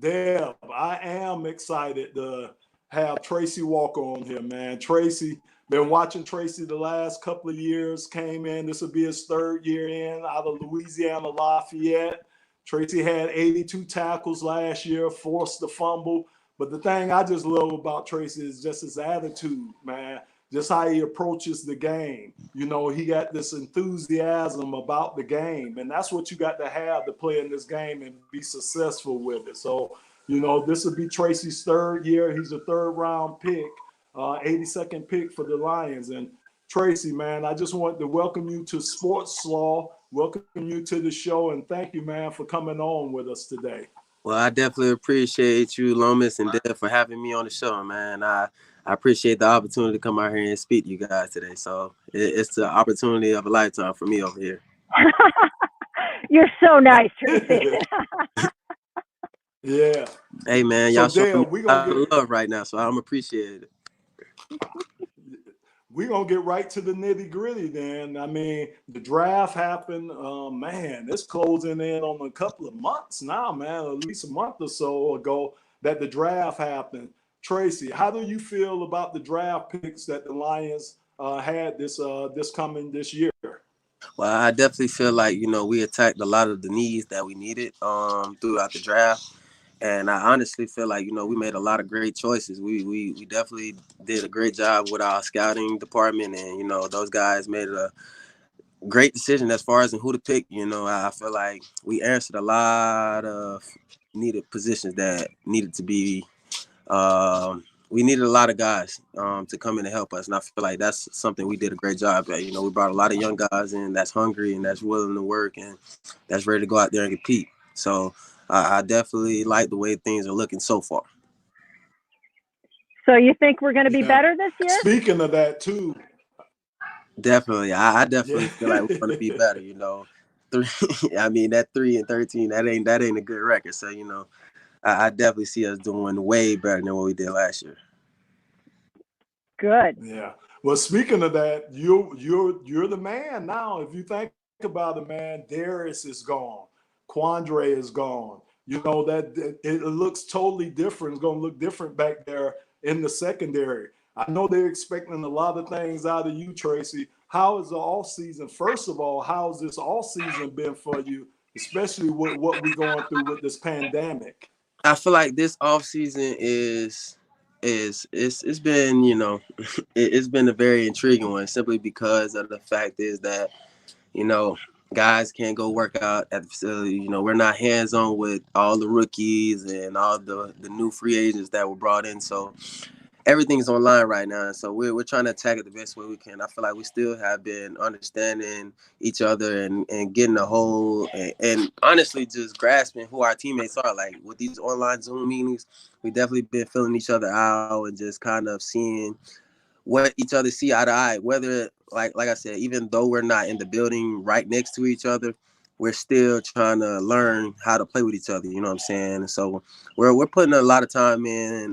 Deb, I am excited to have Tracy Walker on here, man. Tracy, been watching Tracy the last couple of years, came in. This will be his third year in out of Louisiana Lafayette. Tracy had 82 tackles last year, forced the fumble. But the thing I just love about Tracy is just his attitude, man. Just how he approaches the game. You know, he got this enthusiasm about the game. And that's what you got to have to play in this game and be successful with it. So, you know, this will be Tracy's third year. He's a third-round pick, 82nd pick for the Lions. And Tracy, man, I just want to welcome you to Sportsslaw, welcome you to the show, and thank you, man, for coming on with us today. Well, I definitely appreciate you, Lomas and Deb, for having me on the show, man. I appreciate the opportunity to come out here and speak to you guys today. So it's the opportunity of a lifetime for me over here. You're so nice, Tracy. Yeah. Hey, man, y'all showing me love right now, so I'm appreciated. We're going to get right to the nitty gritty then. I mean, the draft happened, man, it's closing in on a couple of months now, man, at least a month or so ago that the draft happened. Tracy, how do you feel about the draft picks that the Lions had this year? Well, I definitely feel like, you know, we attacked a lot of the needs that we needed throughout the draft. And I honestly feel like, you know, we made a lot of great choices. We definitely did a great job with our scouting department. And, you know, those guys made a great decision as far as who to pick. You know, I feel like we answered a lot of needed positions that needed to be we needed a lot of guys to come in and help us. And I feel like that's something we did a great job at. You know, we brought a lot of young guys in that's hungry and that's willing to work and that's ready to go out there and compete. So I definitely like the way things are looking so far. So you think we're going to be better this year? Speaking of that, too. Definitely. I definitely feel like we're going to be better, you know. I mean, that 3-13, that ain't a good record. So, you know, I definitely see us doing way better than what we did last year. Good. Yeah. Well, speaking of that, you're the man now. If you think about it, man, Darius is gone. Quandre is gone. You know, that it looks totally different. It's going to look different back there in the secondary. I know they're expecting a lot of things out of you, Tracy. How is the offseason? First of all, how's this offseason been for you, especially with what we're going through with this pandemic? I feel like this offseason it's been, you know, it's been a very intriguing one simply because of the fact is that, you know, guys can't go work out at the facility. You know, we're not hands-on with all the rookies and all the new free agents that were brought in. So everything's online right now. So we're trying to attack it the best way we can. I feel like we still have been understanding each other and getting a whole and honestly just grasping who our teammates are. Like with these online Zoom meetings, we definitely been filling each other out and just kind of seeing what each other see eye to eye, whether like I said, even though we're not in the building right next to each other, we're still trying to learn how to play with each other. You know what I'm saying? And so we're putting a lot of time in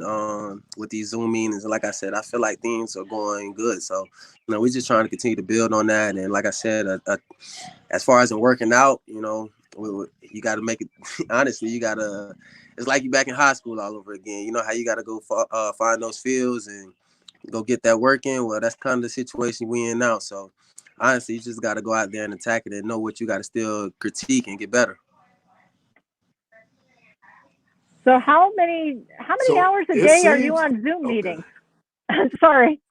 with these Zoom meetings. And like I said, I feel like things are going good. So, you know, we're just trying to continue to build on that. And like I said, as far as in working out, you know, you got to make it, honestly, you got to, it's like you back in high school all over again. You know how you got to go find those fields and go get that work in. Well, that's kind of the situation we in now. So honestly, you just got to go out there and attack it and know what you got to still critique and get better. So how many hours a day are you on Zoom meetings? Sorry.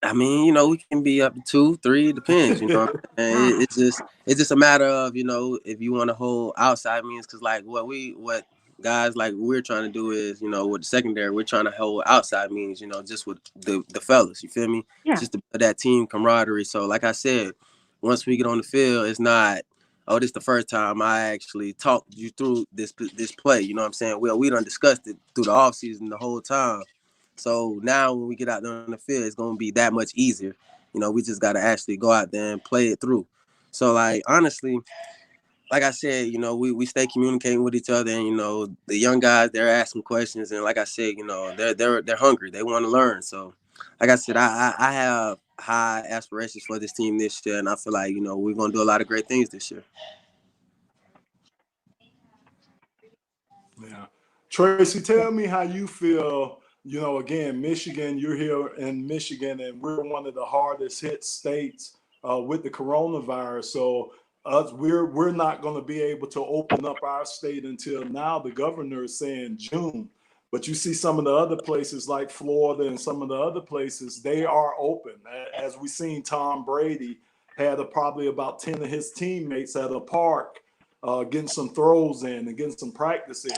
I mean, you know, we can be up to 2, 3, depends, you know. And it's just a matter of, you know, if you want to hold outside meetings, because like what guys like we're trying to do is, you know, with the secondary, we're trying to hold outside meetings, you know, just with the fellas, you feel me? Yeah. Just to build that team camaraderie. So like I said, once we get on the field, it's not, oh, this is the first time I actually talked you through this play, you know what I'm saying? Well, we done discussed it through the offseason the whole time. So now when we get out there on the field, it's going to be that much easier. You know, we just got to actually go out there and play it through. So, like, honestly, like I said, you know, we stay communicating with each other. And, you know, the young guys, they're asking questions. And like I said, you know, they're hungry. They want to learn. So, like I said, I have high aspirations for this team this year. And I feel like, you know, we're going to do a lot of great things this year. Yeah. Tracy, tell me how you feel. Again, Michigan, you're here in Michigan, and we're one of the hardest hit states with the coronavirus. So we're not going to be able to open up our state until now. The governor is saying June. But you see some of the other places like Florida and some of the other places, they are open. As we seen, Tom Brady had probably about 10 of his teammates at a park getting some throws in and getting some practice in.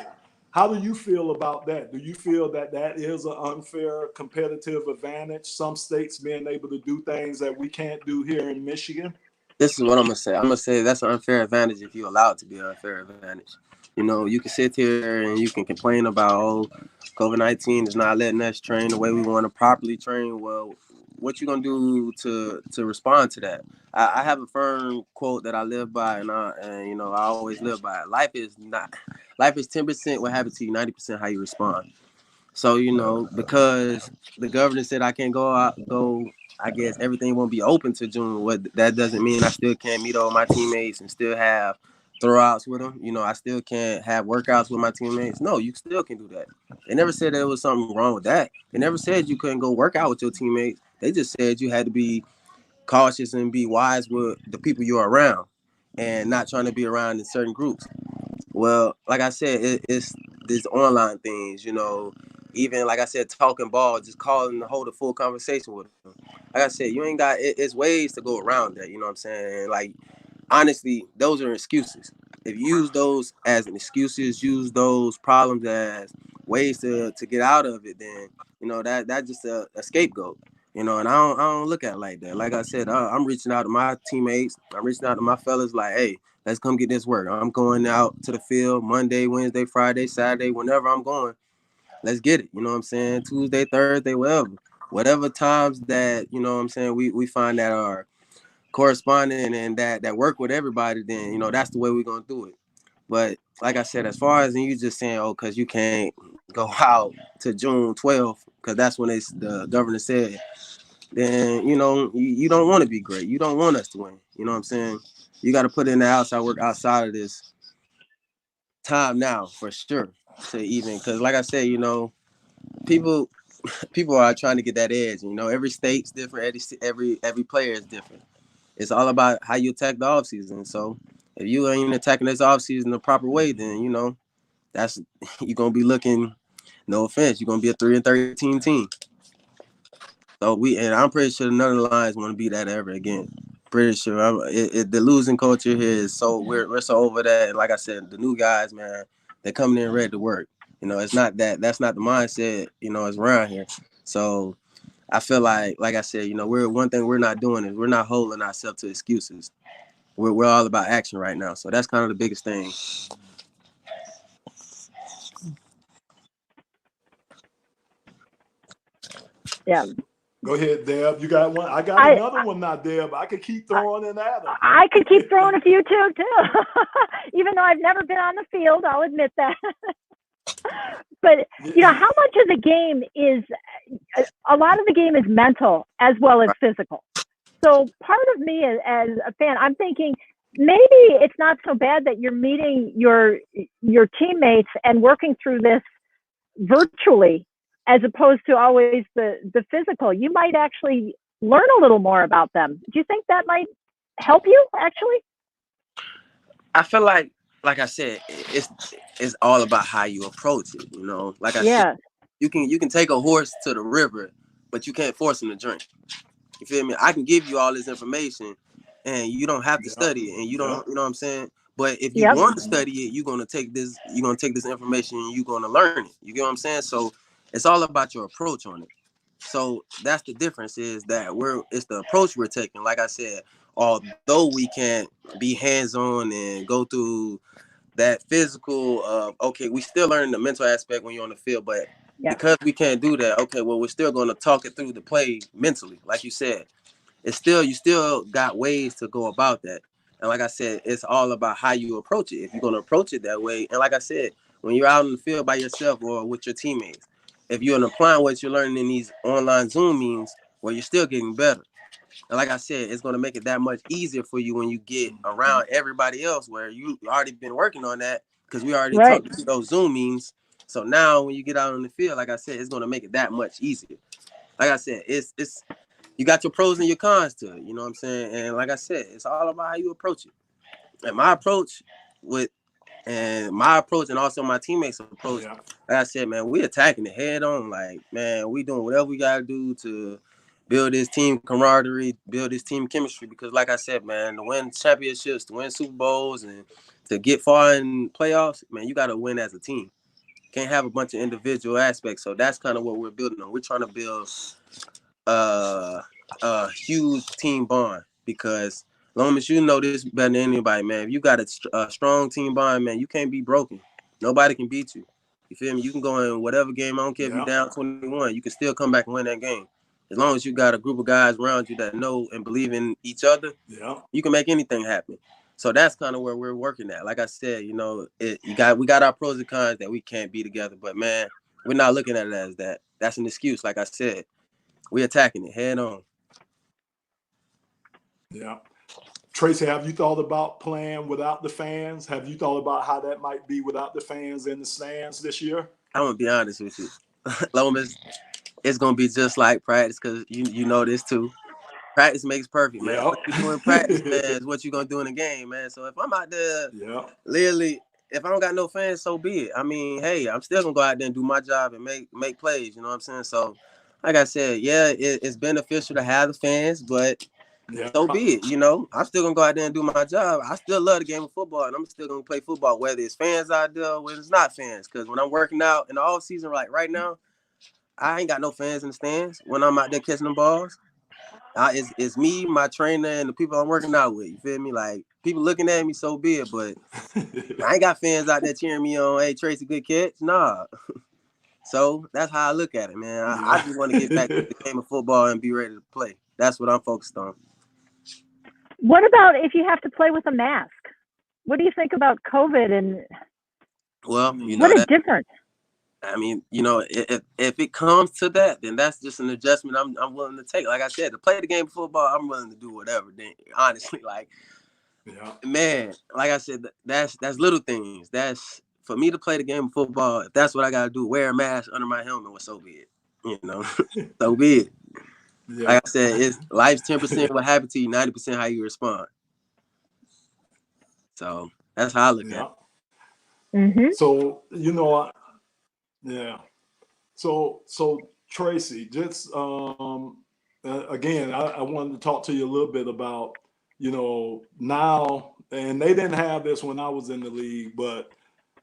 How do you feel about that? Do you feel that that is an unfair competitive advantage? Some states being able to do things that we can't do here in Michigan? This is what I'm going to say. I'm going to say that's an unfair advantage if you allow it to be an unfair advantage. You can sit here and you can complain about, COVID-19 is not letting us train the way we want to properly train. Well, what you going to do to respond to that? I have a firm quote that I live by, and I always live by it. Life is 10% what happens to you, 90% how you respond. So, because the governor said I can't go, I guess everything won't be open to June. What that doesn't mean I still can't meet all my teammates and still have throwouts with them. I still can't have workouts with my teammates. No, you still can do that. They never said there was something wrong with that. They never said you couldn't go work out with your teammates. They just said you had to be cautious and be wise with the people you're around and not trying to be around in certain groups. Well, like I said, it's these online things, even like I said, talking ball, just calling to hold a full conversation with them. Like I said, you ain't got, it's ways to go around that, you know what I'm saying? Like, honestly, those are excuses. If you use those as an excuses, use those problems as ways to get out of it, then, that's just a scapegoat. And I don't look at it like that. Like I said, I'm reaching out to my teammates. I'm reaching out to my fellas like, hey, let's come get this work. I'm going out to the field Monday, Wednesday, Friday, Saturday, whenever I'm going. Let's get it. You know what I'm saying? Tuesday, Thursday, whatever. Whatever times that, we find that are corresponding and that work with everybody, then, that's the way we're going to do it. But like I said, as far as you just saying, because you can't go out to June 12th, because that's when the governor said, then, you don't want to be great. You don't want us to win. You know what I'm saying? You got to put in the outside work outside of this time now for sure. To even, because like I said, people are trying to get that edge. Every state's different. Every player is different. It's all about how you attack the offseason. So if you ain't attacking this offseason the proper way, then that's you're gonna be looking. No offense, you're gonna be a 3-13 team. So I'm pretty sure none of the Lions want to be that ever again. Pretty sure. The losing culture here is so we're so over that. And like I said, the new guys, man, they're coming in ready to work. It's not that. That's not the mindset. It's around here. So I feel like I said, one thing we're not doing is we're not holding ourselves to excuses. We're all about action right now. So that's kind of the biggest thing. Yeah. Go ahead, Deb. You got one? I got another one now, Deb. I could keep throwing in at them. I could keep throwing a few too. Even though I've never been on the field, I'll admit that. But, how much of the game a lot of the game is mental as well as physical. So part of me as a fan, I'm thinking maybe it's not so bad that you're meeting your teammates and working through this virtually as opposed to always the physical. You might actually learn a little more about them. Do you think that might help you actually? I feel like I said, it's all about how you approach it. Like I said, you can take a horse to the river, but you can't force him to drink. You feel me? I can give you all this information, and you don't have to study it, and you don't. You know what I'm saying? But if you want to study it, you're gonna take this. You're gonna take this information, and you're gonna learn it. You get what I'm saying? So it's all about your approach on it. So that's the difference, is that it's the approach we're taking. Like I said, although we can't be hands-on and go through that physical we still learn the mental aspect when you're on the field, but because we can't do that, we're still going to talk it through the play mentally. Like you said, you still got ways to go about that. And like I said, it's all about how you approach it. If you're going to approach it that way, and like I said, when you're out in the field by yourself or with your teammates, if you're applying what you're learning in these online Zoom meetings, you're still getting better. And like I said, it's going to make it that much easier for you when you get around everybody else, where you already been working on that, because we already talked through those Zoom meetings. So now when you get out on the field, like I said, it's gonna make it that much easier. Like I said, it's you got your pros and your cons to it. You know what I'm saying? And like I said, it's all about how you approach it. And my approach and also my teammates' approach, like I said, man, we attacking it head on. Like, man, we doing whatever we gotta do to build this team camaraderie, build this team chemistry. Because like I said, man, to win championships, to win Super Bowls, and to get far in playoffs, man, you gotta win as a team. Can't have a bunch of individual aspects. So that's kind of what we're building on. We're trying to build a huge team bond, because Lomas, you know this better than anybody, man. If you got a strong team bond, man, you can't be broken. Nobody can beat you. You feel me? You can go in whatever game. I don't care if you're down 21. You can still come back and win that game. As long as you got a group of guys around you that know and believe in each other, you can make anything happen. So that's kind of where we're working at. Like I said, you know, we got our pros and cons that we can't be together. But, man, we're not looking at it as that. That's an excuse, like I said. We're attacking it head on. Yeah. Tracy, have you thought about playing without the fans? Have you thought about how that might be without the fans in the stands this year? I'm going to be honest with you. Lomas, it's going to be just like practice, because you know this too. Practice makes perfect, man. What you do in practice, man, is what you're going to do in the game, man. So if I'm out there, literally, if I don't got no fans, so be it. I mean, hey, I'm still going to go out there and do my job and make plays, you know what I'm saying? So, like I said, yeah, it's beneficial to have the fans, but so be it, you know. I'm still going to go out there and do my job. I still love the game of football, and I'm still going to play football, whether it's fans out there or whether it's not fans. Because when I'm working out in the off season, like right now, I ain't got no fans in the stands when I'm out there catching the balls. It's me, my trainer, and the people I'm working out with. You feel me? Like, people looking at me, so be it. But I ain't got fans out there cheering me on, hey, Tracy, good catch. Nah. So that's how I look at it, man. I just want to get back to the game of football and be ready to play. That's what I'm focused on. What about if you have to play with a mask? What do you think about COVID? And well, you know, what a difference. I mean, you know, if it comes to that, then that's just an adjustment I'm willing to take. Like I said, to play the game of football, I'm willing to do whatever. Then, honestly, like, man, like I said, that's little things. That's for me to play the game of football. If that's what I gotta do, wear a mask under my helmet, well, so be it. You know, so be it. Like I said, it's life's 10% what happened to you, 90% how you respond. So that's how I look at it. So, you know, So Tracy, just again, I wanted to talk to you a little bit about, you know, now, and they didn't have this when I was in the league, but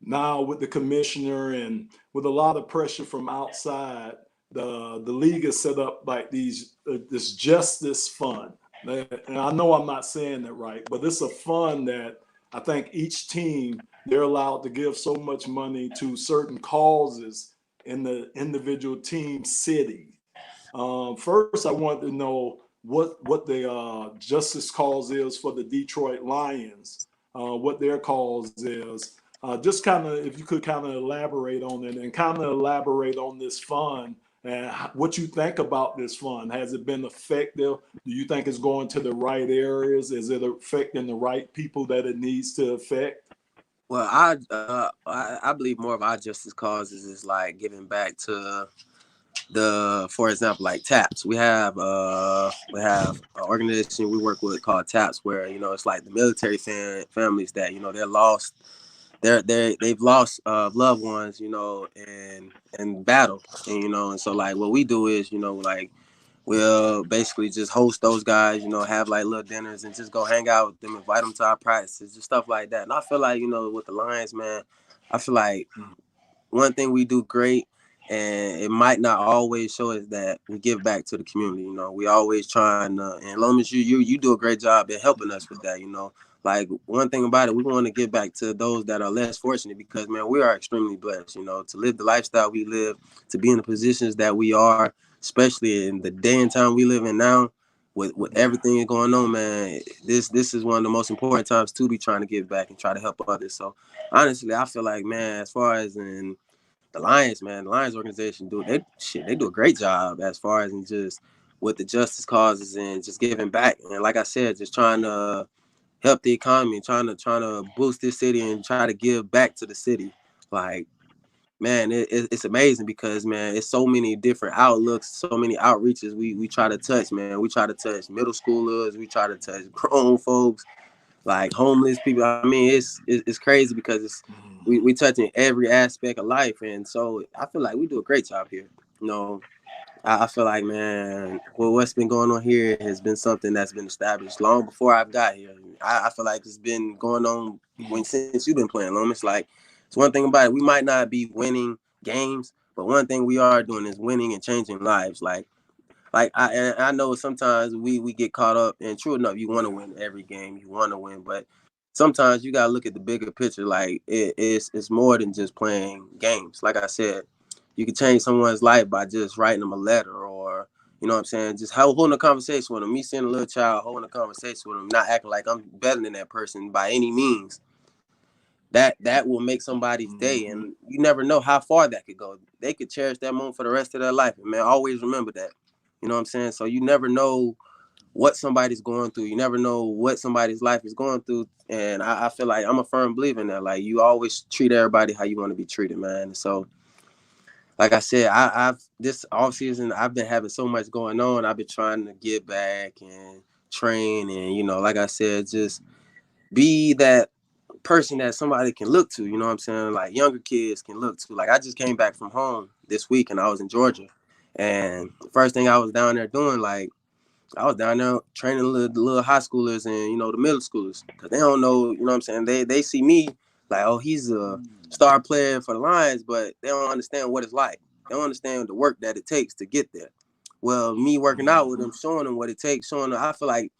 now with the commissioner and with a lot of pressure from outside, the league has set up like this justice fund. And I know I'm not saying that right, but it's a fund that I think each team, they're allowed to give so much money to certain causes in the individual team city. First, I want to know what the justice cause is for the Detroit Lions, what their cause is. Just kind of, if you could kind of elaborate on it and kind of elaborate on this fund and what you think about this fund. Has it been effective? Do you think it's going to the right areas? Is it affecting the right people that it needs to affect? Well, I believe more of our justice causes is like giving back to for example, like TAPS. We have an organization we work with called TAPS, where, you know, it's like the military families that, you know, they've lost loved ones, you know, in battle, and, you know, and so like what we do is, you know, like we'll basically just host those guys, you know, have like little dinners and just go hang out with them, invite them to our practices, just stuff like that. And I feel like, you know, with the Lions, man, I feel like one thing we do great, and it might not always show, is that we give back to the community. You know, we always trying to, and Lomas, you do a great job in helping us with that. You know, like one thing about it, we want to give back to those that are less fortunate, because, man, we are extremely blessed, you know, to live the lifestyle we live, to be in the positions that we are, especially in the day and time we live in now, with everything going on, man. This is one of the most important times to be trying to give back and try to help others. So honestly, I feel like, man, as far as in the Lions, man, the Lions organization they do a great job as far as in just with the justice causes and just giving back. And like I said, just trying to help the economy, trying to boost this city and try to give back to the city. Like, man, it's amazing because, man, it's so many different outlooks, so many outreaches we try to touch, man. We try to touch middle schoolers, we try to touch grown folks, like homeless people. I mean, it's crazy because we touching every aspect of life, and so I feel like we do a great job here. You know, I feel like, man, what's been going on here has been something that's been established long before I've got here. I feel like it's been going on since you've been playing, Lomas. Like, it's one thing about it. We might not be winning games, but one thing we are doing is winning and changing lives. Like I know sometimes we get caught up, and true enough, you want to win every game, you want to win, but sometimes you gotta look at the bigger picture. Like it's more than just playing games. Like I said, you can change someone's life by just writing them a letter, or you know what I'm saying, just holding a conversation with them. Me seeing a little child holding a conversation with them, not acting like I'm better than that person by any means. That will make somebody's day, and you never know how far that could go. They could cherish that moment for the rest of their life. And man, always remember that. You know what I'm saying? So you never know what somebody's going through. You never know what somebody's life is going through. And I feel like I'm a firm believer in that. Like, you always treat everybody how you want to be treated, man. So, like I said, I've this off season, I've been having so much going on. I've been trying to get back and train, and, you know, like I said, just be that person that somebody can look to, you know what I'm saying? Like, younger kids can look to. Like, I just came back from home this week, and I was in Georgia. And the first thing I was down there doing, like, I was down there training the little high schoolers and, you know, the middle schoolers. Because they don't know, you know what I'm saying? They see me like, oh, he's a star player for the Lions, but they don't understand what it's like. They don't understand the work that it takes to get there. Well, me working out with them, showing them what it takes, showing them, I feel like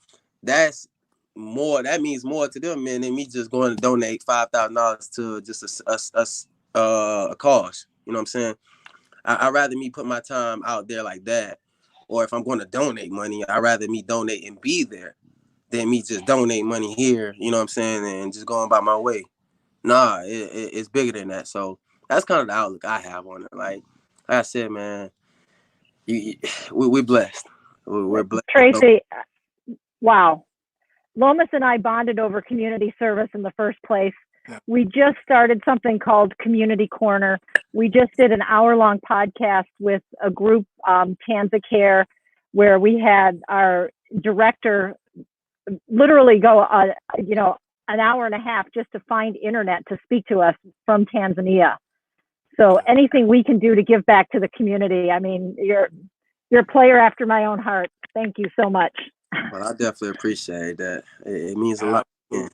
that means more to them, man, than me just going to donate $5,000 to just a cause. You know what I'm saying? I'd rather me put my time out there like that. Or if I'm going to donate money, I'd rather me donate and be there than me just donate money here, you know what I'm saying, and just going by my way. Nah, it's bigger than that. So that's kind of the outlook I have on it. Like I said, man, we're blessed. We're blessed. Tracy, wow. Lomas and I bonded over community service in the first place. We just started something called Community Corner. We just did an hour-long podcast with a group, Tanza Care, where we had our director literally go, an hour and a half just to find internet to speak to us from Tanzania. So anything we can do to give back to the community. I mean, you're a player after my own heart. Thank you so much. Well, I definitely appreciate that. It means a lot. Yeah.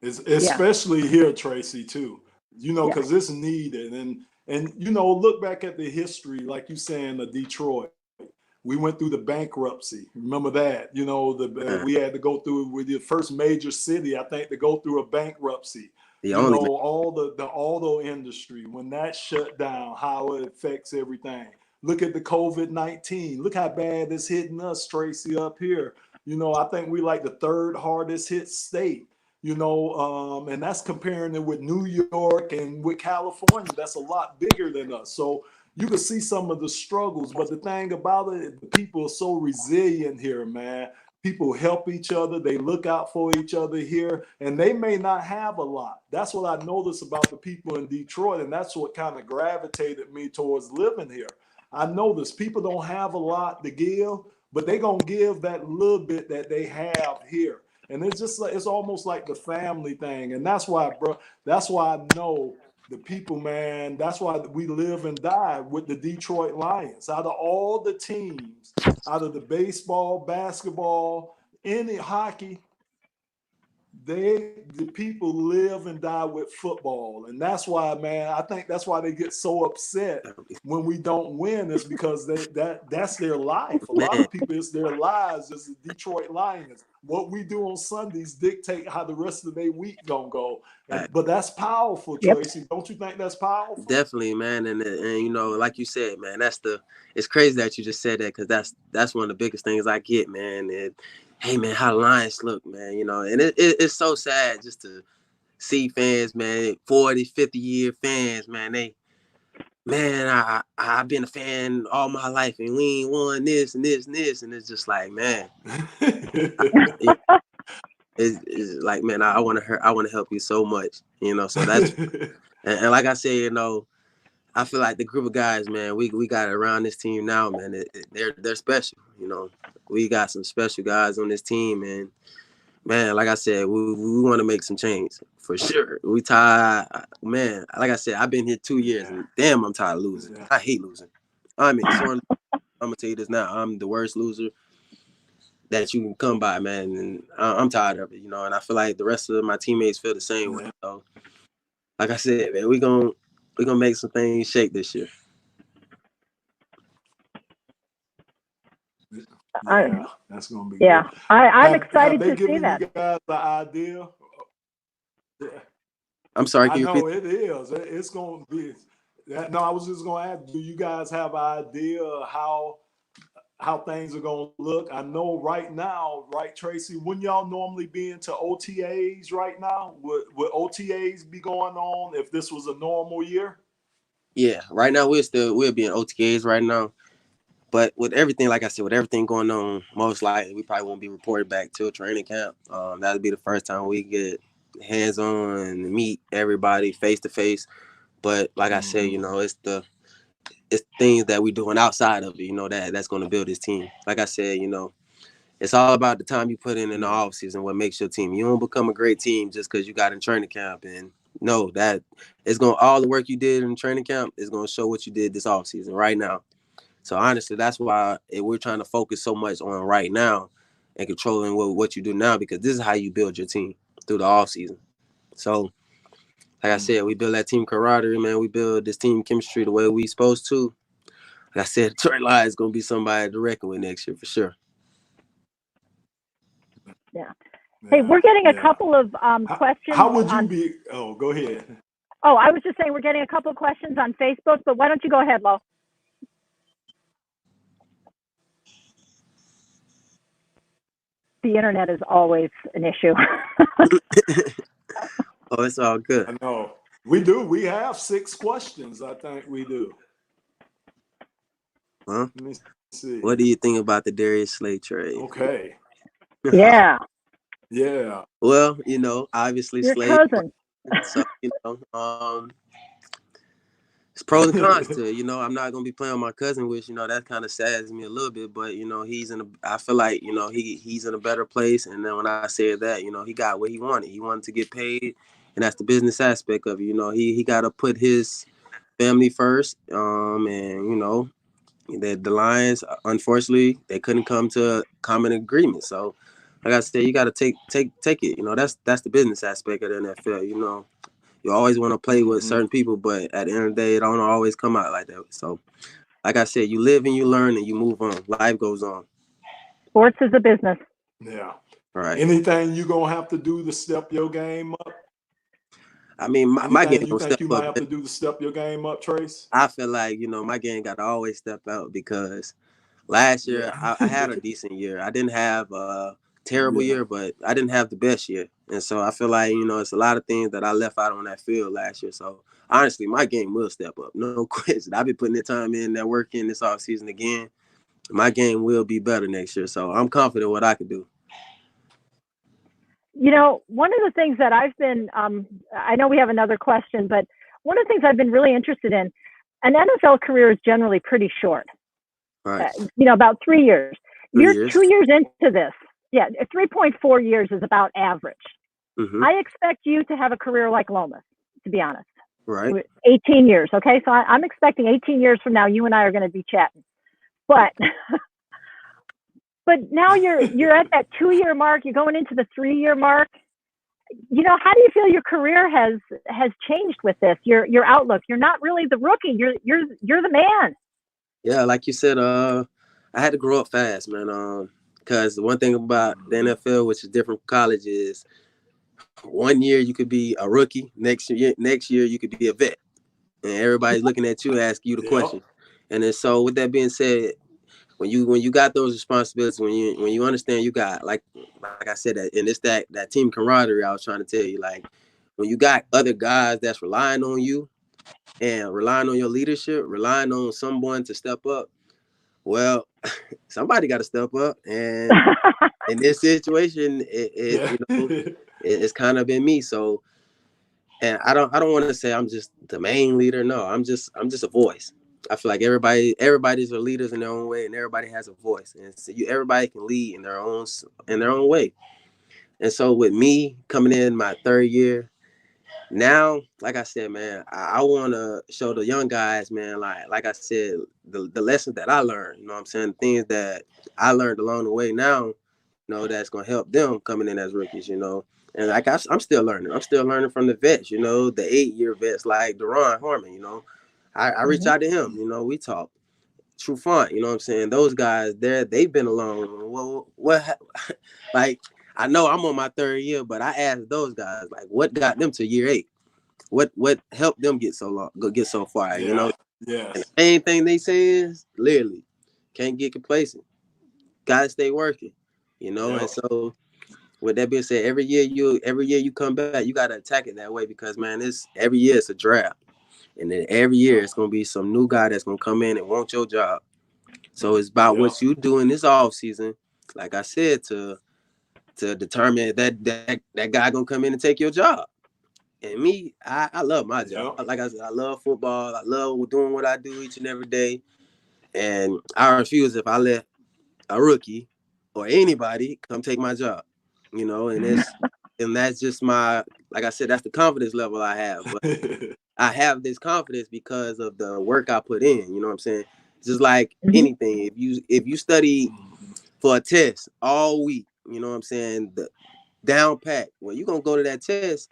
It's especially here, Tracy, too. You know, because it's needed. And you know, look back at the history, like you saying, of Detroit. We went through the bankruptcy. Remember that? You know, we had to go through with the first major city, I think, to go through a bankruptcy. All the auto industry, when that shut down, how it affects everything. Look at the COVID-19. Look how bad it's hitting us, Tracy, up here. You know, I think we like the third hardest hit state. You know, and that's comparing it with New York and with California. That's a lot bigger than us. So you can see some of the struggles. But the thing about it, the people are so resilient here, man. People help each other. They look out for each other here. And they may not have a lot. That's what I noticed about the people in Detroit. And that's what kind of gravitated me towards living here. I noticed people don't have a lot to give, but they're going to give that little bit that they have here. And it's just like, it's almost like the family thing. And that's why, bro, that's why I know the people, man, that's why we live and die with the Detroit Lions. Out of all the teams, out of the baseball, basketball, any hockey, the people live and die with football. And that's why, man, I think that's why they get so upset when we don't win, is because that's their life. A lot of people, it's their lives as the Detroit Lions. What we do on Sundays dictate how the rest of their week gonna go. But that's powerful, Tracy. Don't you think that's powerful? Definitely, man. And you know, like you said, man, it's crazy that you just said that, because that's one of the biggest things I get, man. And hey, man, how the Lions look, man, you know, and it's so sad just to see fans, man, 40, 50-year fans, man, I've been a fan all my life, and we ain't won this and this and this, and it's just like, man, it's like, man, I want to help you so much, you know. So that's and like I said, you know, I feel like the group of guys, man, we got around this team now, man. They're special. You know, we got some special guys on this team, and man, like I said, we want to make some change for sure. We tired, man. Like I said, I've been here 2 years, and damn, I'm tired of losing. I hate losing. I mean, I'm gonna tell you this now. I'm the worst loser that you can come by, man, and I'm tired of it, you know. And I feel like the rest of my teammates feel the same way. So, like I said, man, we gonna make some things shake this year. Yeah, that's gonna be good. I'm excited to see that. You guys the idea? Yeah. I'm sorry. I know it is. It's gonna be. No, I was just gonna ask. Do you guys have an idea how things are gonna look? I know right now, right, Tracy? Wouldn't y'all normally be into OTAs right now? Would OTAs be going on if this was a normal year? Yeah, right now we'll be in OTAs right now. But with everything, like I said, with everything going on, most likely we probably won't be reported back till training camp. That'll be the first time we get hands-on and meet everybody face to face. But like I said, you know, it's things that we're doing outside of it, you know, that's going to build this team. Like I said, you know, it's all about the time you put in the off season, what makes your team. You don't become a great team just because you got in training camp. And no, that it's going all the work you did in training camp is going to show what you did this off season right now. So honestly, that's why we're trying to focus so much on right now and controlling what you do now, because this is how you build your team through the off season. So, like I said, we build that team camaraderie, man. We build this team chemistry the way we supposed to. Like I said, Trey Lye is going to be somebody to reckon with next year for sure. Yeah. Hey, we're getting a couple of questions. How would you be? Oh, go ahead. Oh, I was just saying we're getting a couple of questions on Facebook, but why don't you go ahead, Lo? The internet is always an issue. Oh, it's all good. I know. We do. We have 6 questions. I think we do. Huh? Let me see. What do you think about the Darius Slay trade? Okay. Yeah. Yeah. Well, you know, obviously Your Slay. cousin. So, you know, it's pros and cons to it. You know, I'm not gonna be playing with my cousin, which, you know, that kind of saddens me a little bit. But, you know, I feel like, you know, he's in a better place. And then when I said that, you know, he got what he wanted. He wanted to get paid, and that's the business aspect of it. You know, he got to put his family first. And you know, the Lions, unfortunately, they couldn't come to a common agreement. So, like I said, you got to take it. You know, that's the business aspect of the NFL. You know. You always want to play with certain people, but at the end of the day, it don't always come out like that. So, like I said, you live and you learn and you move on. Life goes on. Sports is a business. Yeah. Right. Anything you gonna have to do to step your game up? I mean, my game you think you might have to do to step your game up, Trace? I feel like, you know, my game got to always step out, because last year I had a decent year. I didn't have a terrible year, but I didn't have the best year. And so I feel like, you know, it's a lot of things that I left out on that field last year. So honestly, my game will step up. No question. I've been putting the time in, that work in this offseason again. My game will be better next year. So I'm confident what I can do. You know, one of the things that I've been, I know we have another question, but one of the things I've been really interested in, an NFL career is generally pretty short. Right. You know, about 3 years. You're 2 years into this. Yeah, 3.4 years is about average. Mm-hmm. I expect you to have a career like Lomas, to be honest. Right. 18 years, okay? So I'm expecting 18 years from now, you and I are going to be chatting. But but now you're at that 2-year mark. You're going into the 3-year mark. You know, how do you feel your career has changed with this? Your outlook. You're not really the rookie. You're the man. Yeah, like you said, I had to grow up fast, man. Because the one thing about the NFL, which is different from college, is 1 year you could be a rookie, next year you could be a vet, and everybody's looking at you, asking you the question. And then, so with that being said, when you got those responsibilities, when you understand you got, like I said, that team camaraderie I was trying to tell you, like when you got other guys that's relying on you and relying on your leadership, relying on someone to step up, well, somebody got to step up. And in this situation, it's kind of been me. So And I don't want to say I'm just the main leader. No, I'm just a voice. I feel like everybody's are leaders in their own way, and everybody has a voice, and so everybody can lead in their own way. And so with me coming in my third year, now, like I said, man, I want to show the young guys, man, like I said, the lessons that I learned, you know what I'm saying? Things that I learned along the way now, that's going to help them coming in as rookies, And like I'm still learning. I'm still learning from the vets, the 8-year vets like Deron Harmon, I reach out to him, we talk. True Font, you know what I'm saying? Those guys, they've been along. Well, like, I know I'm on my third year, but I asked those guys, like, what got them to year 8? What helped them get so far, Yes. And the main thing they say is literally can't get complacent. Gotta stay working, Yep. And so with that being said, every year you come back, you gotta attack it that way because man, every year it's a draft. And then every year it's gonna be some new guy that's gonna come in and want your job. So it's about what you do in this off season, like I said, to determine that guy gonna come in and take your job. And me, I love my job. Like I said, I love football. I love doing what I do each and every day. And I refuse if I let a rookie or anybody come take my job. And that's just like I said, that's the confidence level I have. But I have this confidence because of the work I put in. You know what I'm saying? Just like anything, if you study for a test all week, you know what I'm saying, the down pat, well, you're gonna go to that test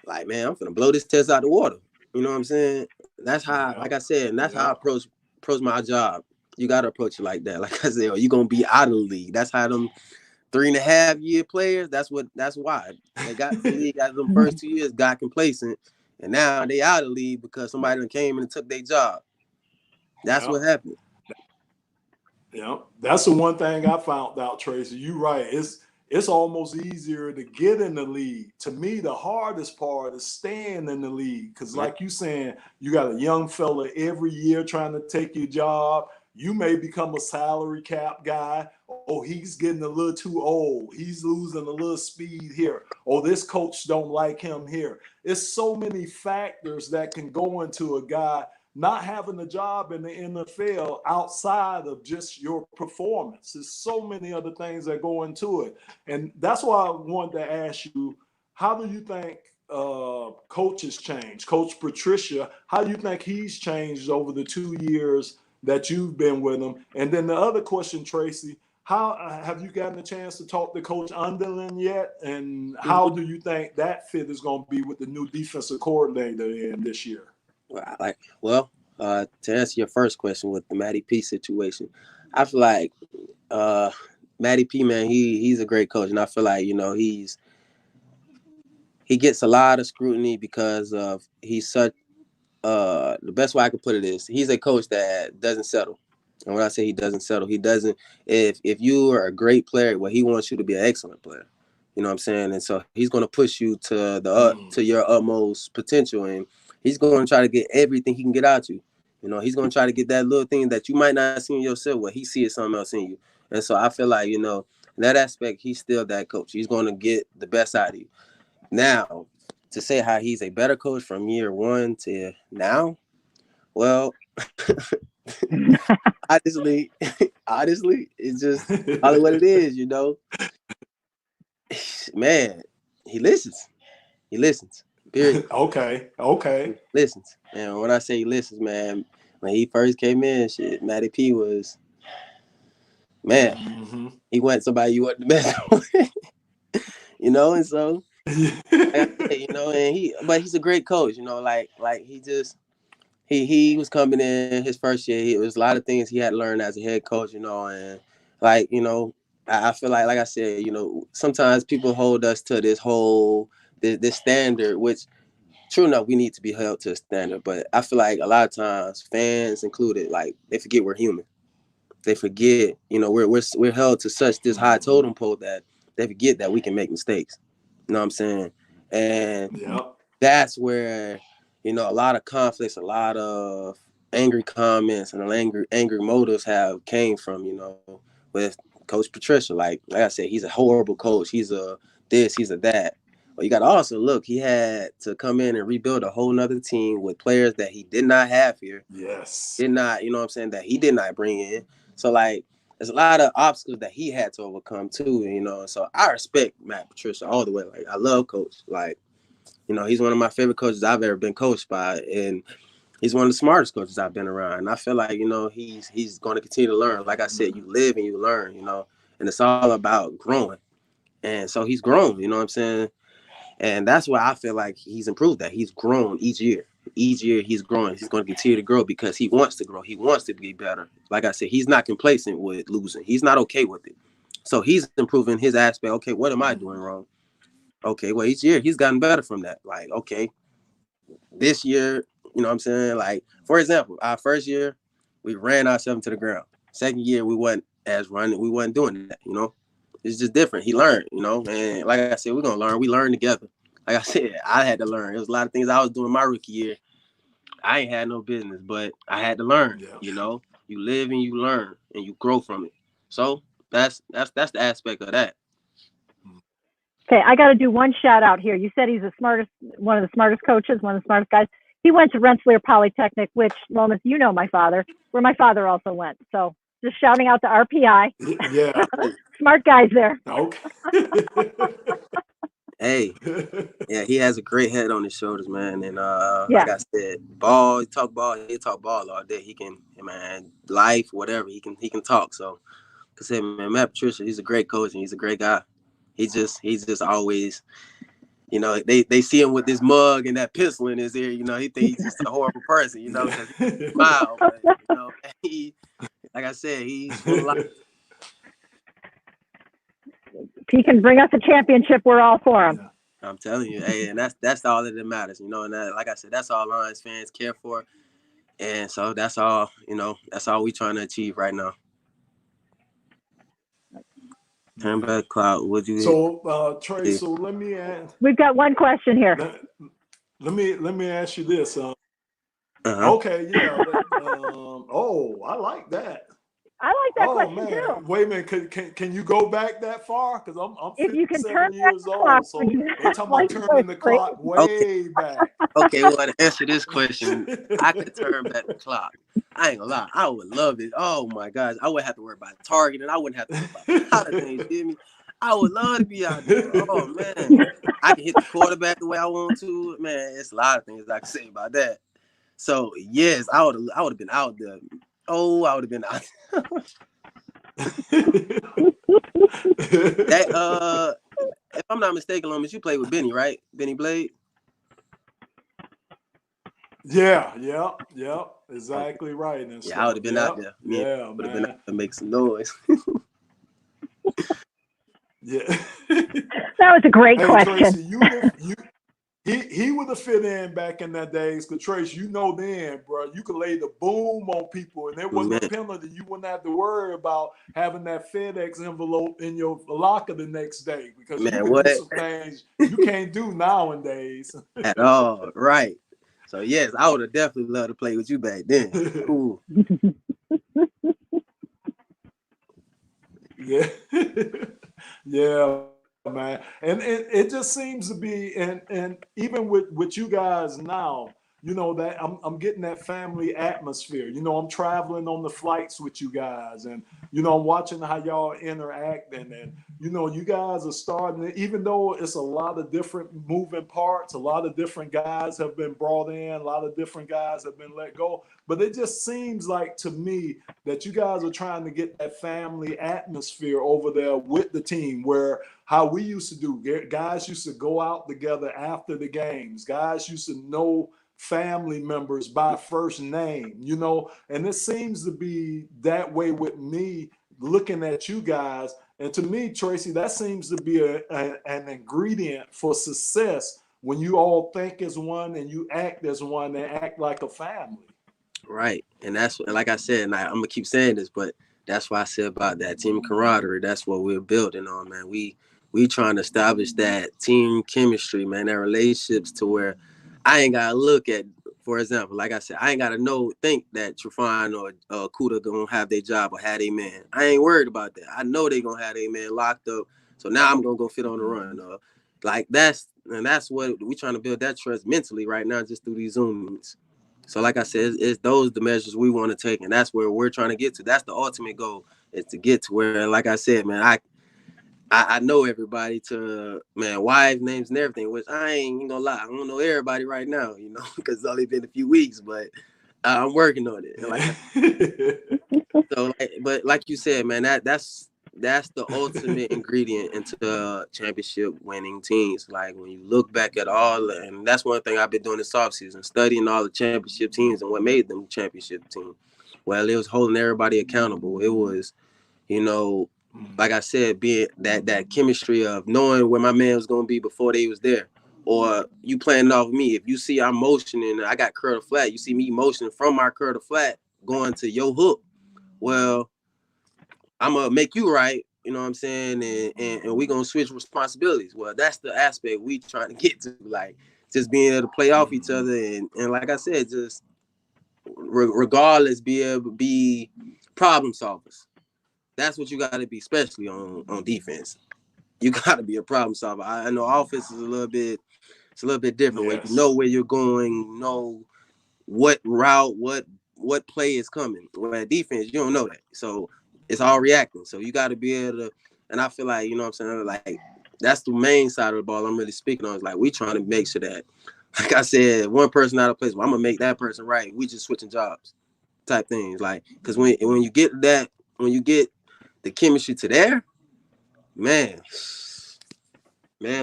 like, man, I'm gonna blow this test out the water. You know what I'm saying? That's how, like I said, and that's how I approach my job. You gotta approach it like that. Like I said, you're gonna be out of the league. That's how them 3.5-year players. That's why they got the league after them first 2 years got complacent, and now they out of the league because somebody done came in and took their job. That's what happened. Yeah, that's the one thing I found out, Tracy. You're right. It's almost easier to get in the league. To me, the hardest part is staying in the league because, like you saying, you got a young fella every year trying to take your job. You may become a salary cap guy. Oh, he's getting a little too old. He's losing a little speed here. Oh, this coach don't like him here. It's so many factors that can go into a guy not having a job in the NFL outside of just your performance. There's so many other things that go into it. And that's why I wanted to ask you, how do you think coaches change? Coach Patricia, how do you think he's changed over the 2 years that you've been with him? And then the other question, Tracy, how have you gotten a chance to talk to Coach Underling yet? And how do you think that fit is going to be with the new defensive coordinator in this year? To answer your first question with the Matty P situation, I feel like Matty P, man, he's a great coach, and I feel like he gets a lot of scrutiny because of he's such the best way I could put it is he's a coach that doesn't settle. And when I say he doesn't settle, he doesn't. If you are a great player, well, he wants you to be an excellent player. You know what I'm saying? And so he's going to push you to to your utmost potential, and he's going to try to get everything he can get out you. He's going to try to get that little thing that you might not see in yourself, where he sees something else in you. And so I feel like, in that aspect, he's still that coach. He's going to get the best out of you. Now, to say how he's a better coach from year 1 to now, well, honestly, it's just probably what it is, Man, he listens. Period. Okay. He listens. And when I say he listens, man, when he first came in, Matty P was, man, he wasn't somebody you want to mess with. And so but he's a great coach, like he just he was coming in his first year. It was a lot of things he had to learn as a head coach, and like, I feel like I said, sometimes people hold us to this standard, which true enough, we need to be held to a standard. But I feel like a lot of times, fans included, like they forget we're human. They forget, we're held to such this high totem pole that they forget that we can make mistakes. You know what I'm saying? And that's where, a lot of conflicts, a lot of angry comments and angry motives have came from, with Coach Patricia. Like I said, he's a horrible coach. He's a this, he's a that. But you got to also look, he had to come in and rebuild a whole nother team with players that he did not have here. Yes. Did not, you know what I'm saying, that he did not bring in. So, like, there's a lot of obstacles that he had to overcome, too, you know. So, I respect Matt Patricia all the way. Like, I love Coach. Like, you know, he's one of my favorite coaches I've ever been coached by. And he's one of the smartest coaches I've been around. And I feel like, you know, he's going to continue to learn. Like I said, you live and you learn, you know. And it's all about growing. And so he's grown, you know what I'm saying? And that's why I feel like he's improved that. He's grown each year. Each year he's growing. He's going to continue to grow because he wants to grow. He wants to be better. Like I said, he's not complacent with losing. He's not okay with it. So he's improving his aspect. Okay, what am I doing wrong? Okay, well, each year he's gotten better from that. Like, okay, this year, you know what I'm saying? Like, for example, our first year, we ran ourselves to the ground. Second year, we wasn't doing that, you know? It's just different. He learned, you know? And like I said, we're going to learn. We learn together. Like I said, I had to learn. There was a lot of things I was doing my rookie year. I ain't had no business, but I had to learn, you know? You live and you learn and you grow from it. So that's the aspect of that. Okay, I got to do one shout out here. You said he's one of the smartest coaches, one of the smartest guys. He went to Rensselaer Polytechnic, which, Lomas, you know my father, where my father also went. So just shouting out to RPI. Yeah. Smart guys there. Okay. Hey, yeah, he has a great head on his shoulders, man. And Yeah. like I said, he talk ball all day. He can, man, life, whatever. He can talk. So, cause hey, man, Matt Patricia, he's a great coach and he's a great guy. He's just always, you know, they see him with this mug and that pistol in his ear. You know, he thinks he's just a horrible person. You know, because he smiles. But, you know, like I said, he's full of life. If he can bring us a championship, we're all for him. I'm telling you, hey, and that's all that matters, you know. And that, like I said, that's all Lions fans care for, and so that's all, you know, that's all we trying to achieve right now. Turn back cloud. Would you? So, Trey, so let me ask. We've got one question here. Let me ask you this. Okay, yeah. Oh, I like that. I like that question too. Wait a minute, can you go back that far? Because I'm if you can 57 turn years old, clock, so they're talking about turning the clock way back. Okay, well, to answer this question, I could turn back the clock. I ain't gonna lie, I would love it. Oh my gosh, I wouldn't have to worry about target, and I wouldn't have to worry about a lot of things. You hear me? I would love to be out there. Oh man, I can hit the quarterback the way I want to. Man, it's a lot of things I can say about that. So yes, I would have been out there. Oh, I would have been out there. That if I'm not mistaken, Lomas, you played with Benny, right? Benny Blade. Yeah, exactly right. And yeah, I would have been out there. Yeah, would have been out there, make some noise. Yeah, that was a great question. Tracy, he would have fit in back in that days. Because Trace, you know then, bro, you could lay the boom on people, and there wasn't a penalty. You wouldn't have to worry about having that FedEx envelope in your locker the next day because you could do some things you can't do nowadays. At all, right? So yes, I would have definitely loved to play with you back then. Ooh. Yeah, yeah. Man, and it just seems to be, and even with you guys now, you know, that I'm getting that family atmosphere. You know, I'm traveling on the flights with you guys, and you know, I'm watching how y'all interacting, and you know, you guys are starting to, even though it's a lot of different moving parts, a lot of different guys have been brought in, a lot of different guys have been let go, but it just seems like to me that you guys are trying to get that family atmosphere over there with the team, where how we used to do, guys used to go out together after the games, guys used to know family members by first name, you know, and it seems to be that way with me looking at you guys. And to me, Tracy, that seems to be an ingredient for success when you all think as one and you act as one and act like a family. Right. And that's, like I said, and I'm going to keep saying this, but that's why I said about that team camaraderie. That's what we're building on, man. We trying to establish that team chemistry, man, that relationships to where I ain't got to look at, for example, like I said, I ain't got to think that Trufant or Kuda going to have their job or have their man. I ain't worried about that. I know they going to have their man locked up. So now I'm going to go fit on the run. like that's what we're trying to build, that trust mentally right now, just through these Zoom meetings. So like I said, it's those the measures we want to take, and that's where we're trying to get to. That's the ultimate goal, is to get to where, like I said, man, I know everybody to, man, wives, names, and everything, which I ain't gonna lie, I don't know everybody right now, you know, because it's only been a few weeks, but I'm working on it. But like you said, man, that's the ultimate ingredient into championship winning teams. Like when you look back at all, and that's one thing I've been doing this offseason, studying all the championship teams and what made them championship team. Well, it was holding everybody accountable. It was, you know, like I said, being that chemistry of knowing where my man was gonna be before they was there. Or you playing off me. If you see I'm motioning, I got curl to flat, you see me motioning from my curl to flat going to your hook. Well, I'm gonna make you right, you know what I'm saying, and we gonna switch responsibilities. Well, that's the aspect we trying to get to, like just being able to play off each other, and like I said, just regardless, be able to be problem solvers. That's what you got to be, especially on defense. You got to be a problem solver. I know offense is a little bit different. Yes. Where you know where you're going, you know what route, what play is coming. Where at defense, you don't know that, so it's all reacting. So you got to be able to. And I feel like, you know what I'm saying, like that's the main side of the ball I'm really speaking on. Is like we trying to make sure that, like I said, one person out of place, well, I'm gonna make that person right. We just switching jobs, type things. Like, because when you get that, when you get the chemistry to there, man,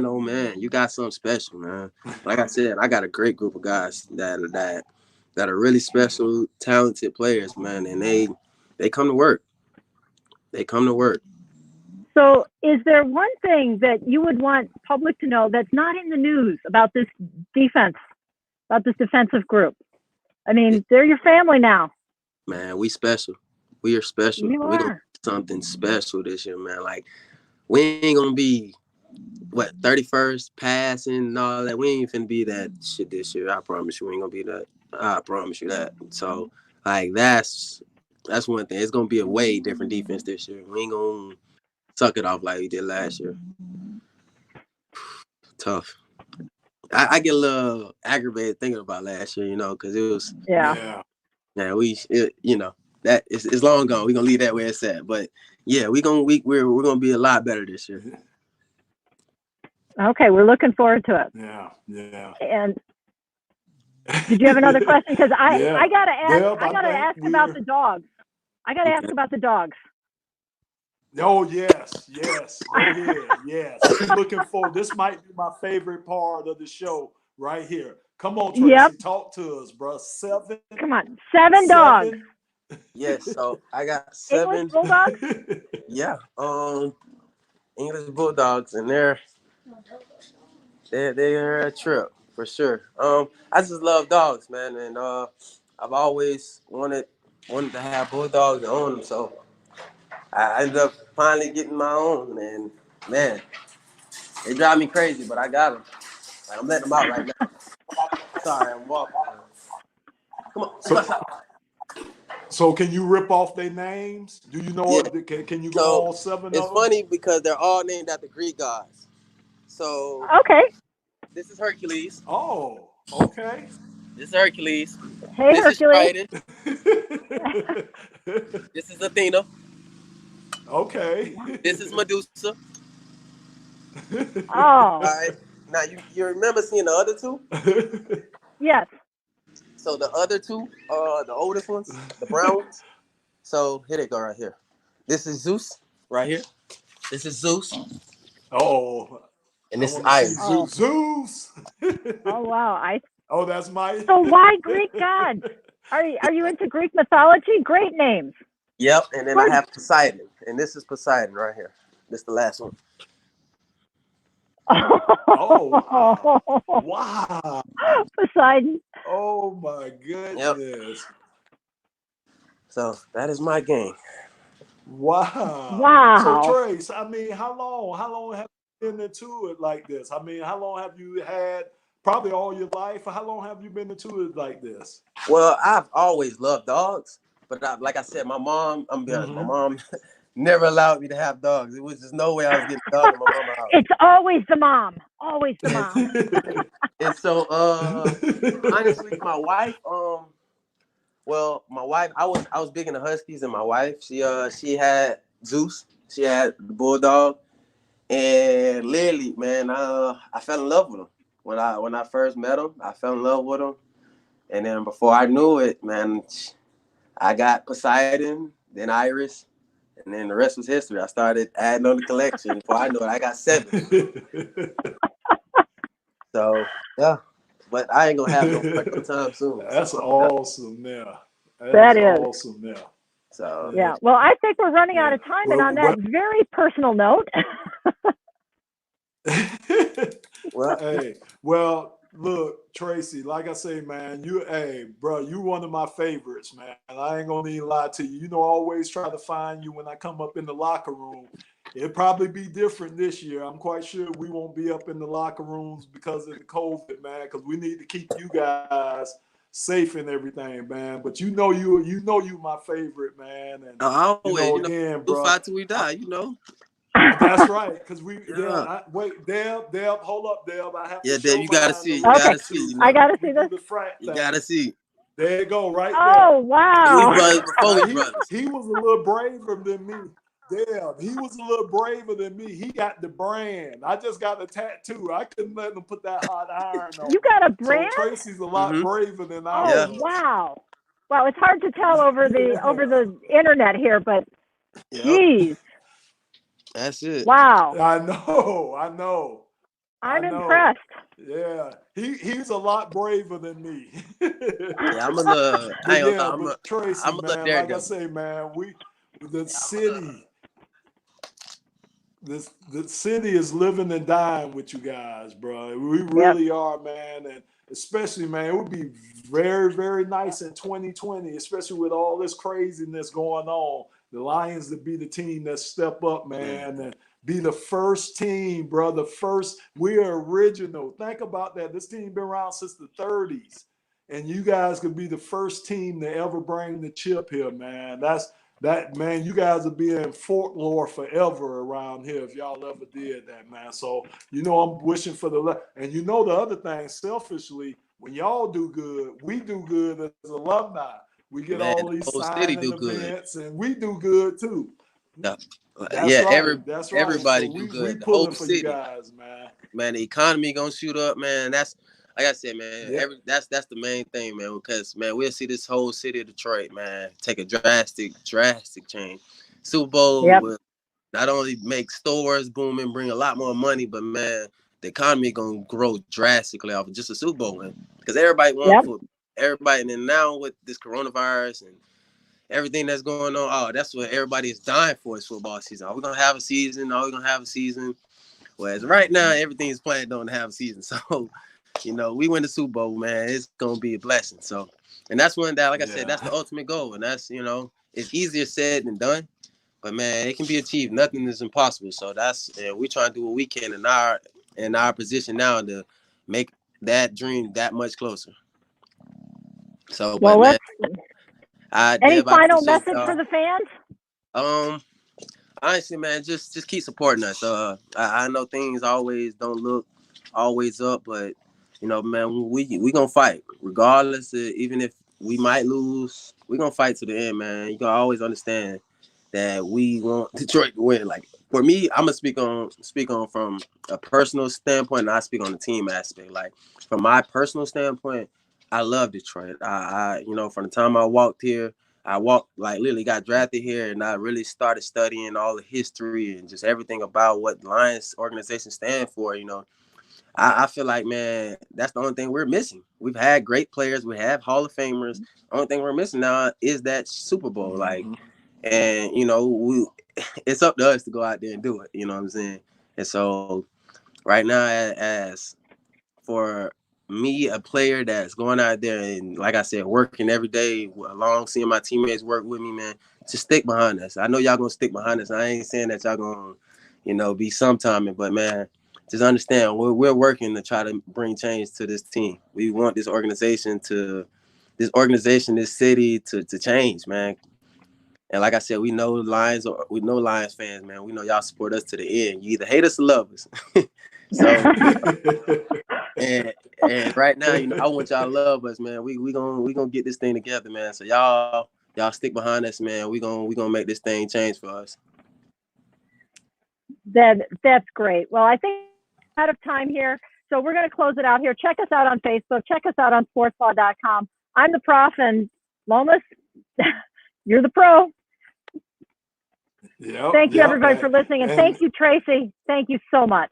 oh man, you got something special, man. Like I said, I got a great group of guys that are really special, talented players, man, and they come to work. They come to work. So is there one thing that you would want public to know that's not in the news about this defense, about this defensive group? I mean, they're your family now. Man, we special. We are special. You we are. gonna do something special this year, man. Like, we ain't gonna be 31st passing and all that. We ain't finna be that shit this year. I promise you, we ain't gonna be that. I promise you that. So, like, that's one thing. It's gonna be a way different defense this year. We ain't gonna suck it off like we did last year. Tough. I get a little aggravated thinking about last year, you know, because it was yeah. You know, that it's long gone. We're gonna leave that where it's at. But yeah, we're gonna be a lot better this year. Okay, we're looking forward to it. Yeah. And did you have another question? Because I gotta ask about the dogs. I gotta ask about the dogs. Oh yes. Go ahead. Yes. I'm looking forward. This might be my favorite part of the show right here. Come on, Tracy, talk to us, bro. 7. Come on, 7 dogs. Yes, so I got 7 English bulldogs. Yeah, English bulldogs, and they're a trip for sure. I just love dogs, man, and I've always wanted to have bulldogs and own them. So I ended up finally getting my own, and man, they drive me crazy, but I got them. Like, I'm letting them out right now. Sorry, I'm walking. Come on. So can you rip off their names? Do you know what? Can you go all 7 of them? It's funny because they're all named after Greek gods. So okay. This is Hercules. Oh, okay. This is Hercules. Hey, this Hercules. Is This is Athena. Okay. This is Medusa. Oh. All right. Now you remember seeing the other 2? Yes. So the other 2 are the oldest ones, the brown ones. So here they go right here. This is Zeus right here. This is Zeus. Oh. And this is Iron. Oh. Zeus. Oh wow. Oh, that's my. So why Greek gods? Are you into Greek mythology? Great names. Yep. And then I have Poseidon, and this is Poseidon right here. This is the last one. Oh wow. Poseidon. Oh my goodness. Yep. So that is my game. Wow. So Trace, I mean, how long have you been into it like this? I mean, how long have you had? Probably all your life. How long have you been into it like this? Well, I've always loved dogs, but like I said, my mom, I'm being honest, my mom never allowed me to have dogs. It was just no way I was getting a dog in my mama's house. It's always the mom. Always the mom. And so, honestly, my wife, well, my wife, I was big into Huskies, and my wife, she had Zeus, she had the Bulldog, and literally, man, I fell in love with him when I first met him. I fell in love with him, and then before I knew it, man, I got Poseidon, then Iris, and then the rest was history. I started adding on the collection. Before I knew it, I got 7. So yeah. But I ain't gonna have no time soon. That's awesome now. That is awesome now. So yeah. Well, I think we're running out of time, and on that very personal note. Well, look, Tracy, like I say, man, bro, you one of my favorites, man. I ain't gonna even lie to you. You know, I always try to find you when I come up in the locker room. It'll probably be different this year. I'm quite sure we won't be up in the locker rooms because of the COVID, man, because we need to keep you guys safe and everything, man. But you my favorite, man. And always, again, we'll bro, fight till we die, That's right, because wait, Deb, hold up, Deb. I have to Deb, you gotta see. You okay. gotta see. I gotta see this. You gotta see. There you go, right there. Oh, wow. He was a little braver than me. Deb, he was a little braver than me. He got the brand. I just got a tattoo. I couldn't let him put that hot iron on. You got a brand? So Tracy's a lot braver than I was. Wow. Well, it's hard to tell over the internet here, but geez. That's it. Wow. I know. I'm impressed. Yeah, he's a lot braver than me. I'm a Tracy, man. Like I say, man, the city is living and dying with you guys, bro. We really are, man, and especially, man, it would be very, very nice in 2020, especially with all this craziness going on. The Lions to be the team that step up, man, and be the first team, bro. The first, we're original. Think about that. This team been around since the 30s, and you guys could be the first team to ever bring the chip here, man. Man, you guys will be in folklore forever around here if y'all ever did that, man. So, I'm wishing for and the other thing, selfishly, when y'all do good, we do good as alumni. We get all these signing events, and we do good too. That's right. Everybody so do good. We pulling for you guys, man. Man, the economy gonna shoot up, man. That's like I said, man. That's the main thing, man. Because man, we'll see this whole city of Detroit, man, take a drastic change. Super Bowl will not only make stores boom and bring a lot more money, but man, the economy gonna grow drastically off of just a Super Bowl win. Because everybody wants football. Everybody, and then now with this coronavirus and everything that's going on, that's what everybody is dying for is football season. Are we gonna have a season? Whereas right now, everything is planned on to have a season. So, we win the Super Bowl, man. It's gonna be a blessing. So, and that's one that, like I said, that's the ultimate goal. And that's, it's easier said than done. But man, it can be achieved. Nothing is impossible. So we trying to do what we can in our position now to make that dream that much closer. So, well, any Deb, final message for the fans? Honestly, man, just keep supporting us. I know things always don't look always up, but man, we gonna fight regardless. Even if we might lose, we gonna fight to the end, man. You gotta always understand that we want Detroit to win. Like for me, I'm gonna speak on from a personal standpoint, and I speak on the team aspect. Like from my personal standpoint, I love Detroit. I from the time I walked here, literally got drafted here, and I really started studying all the history and just everything about what the Lions organization stand for. I feel like, man, that's the only thing we're missing. We've had great players. We have Hall of Famers. The only thing we're missing now is that Super Bowl. Like, and, it's up to us to go out there and do it. You know what I'm saying? And so right now, as for me, a player that's going out there and, like I said, working every day along, seeing my teammates work with me, man, just stick behind us. I know y'all going to stick behind us. I ain't saying that y'all going to, be sometiming, but, man, just understand we're working to try to bring change to this team. We want this organization, this city to change, man. And like I said, we know Lions fans, man. We know y'all support us to the end. You either hate us or love us. So and right now, I want y'all to love us, man. We gonna get this thing together, man. So y'all stick behind us, man. We gonna make this thing change for us. That's great. Well, I think we're out of time here, so we're going to close it out here. Check us out on Facebook. Check us out on sportsslaw.com. I'm the prof, and Lomas, you're the pro. Thank you, everybody, for listening, and thank you, Tracy. Thank you so much.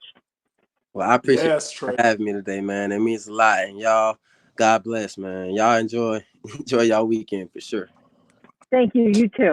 Well, I appreciate you for having me today, man. It means a lot, and y'all, God bless, man. Y'all enjoy y'all weekend for sure. Thank you. You too.